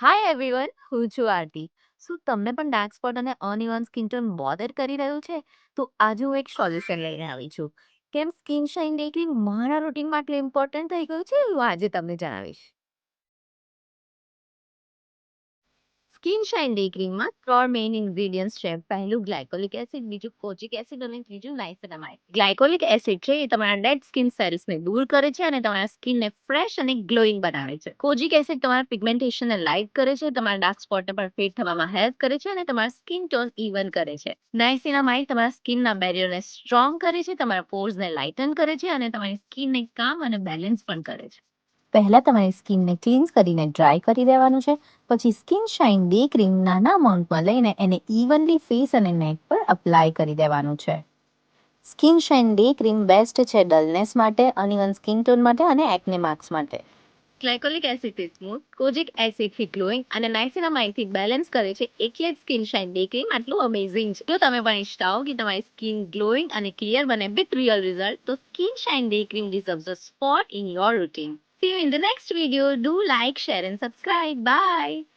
Hi everyone, હું છું આરતી. શું તમને પણ ડાર્ક સ્પોટ અને અનઇવન સ્કિન ટોન બોધર કરી રહ્યું છે? તો આજે હું એક સોલ્યુશન લઈને આવી છું. કેમ સ્કિન શાઇન ડે ક્રીમ મારા રૂટીનમાં આટલું ઇમ્પોર્ટન્ટ થઈ ગયું છે, હું આજે તમને જણાવીશ. સ્કિન શાઇન ડે ક્રીમમાં 3 મેઇન ઇન્ગ્રેડિયન્ટ્સ છે. પહેલું ગ્લાયકોલિક એસિડ, બીજું કોજિક એસિડ અને ત્રીજું નાઇસિનામાઇડ. ગ્લાયકોલિક એસિડ છે એ તમારા ડેડ સ્કિન સેલ્સને દૂર કરે છે અને તમારા સ્કિનને ફ્રેશ અને ગ્લોઈંગ બનાવે છે. કોજિક એસિડ તમારા પિગમેન્ટેશનને લાઇટ કરે છે, તમારા ડાર્ક સ્પોટને પણ ફેડ થવામાં હેલ્પ કરે છે અને તમારા સ્કિન ટોન ઇવન કરે છે. નાઇસિનામાઇડ તમારા સ્કિનના બેરિયરને સ્ટ્રોંગ કરે છે, તમારા પોર્સને લાઇટન કરે છે અને તમારી સ્કિનને કામ અને બેલેન્સ પણ કરે છે. પહેલા તમારી સ્કિનને ક્લીન્સ કરીને ડ્રાય કરી દેવાનું છે. પછી સ્કિન શાઇન ડે ક્રીમ નાના અમાઉન્ટમાં લઈને એને ઇવનલી ફેસ અને નેક પર અપ્લાય કરી દેવાનું છે. Skin shine day cream best છે ડલનેસ માટે, અનઇવન સ્કિન ટોન માટે અને એક્ને માર્ક્સ માટે. ગ્લાયકોલિક એસિડથી સ્મૂથ, કોજિક એસિડથી ગ્લોઈંગ અને નાઇસિનામાઇડથી બેલેન્સ કરે છે, એટલે જ સ્કિન શાઇન ડે ક્રીમ આટલું અમેઝિંગ છે. જો તમે પણ ઈચ્છતા હો કે તમારી સ્કિન ગ્લોઈંગ અને ક્લિયર બને વિથ રિયલ રિઝલ્ટ, તો skin shine day cream deserves a spot in your routine. See you in the next video. Do like, share and subscribe. Bye.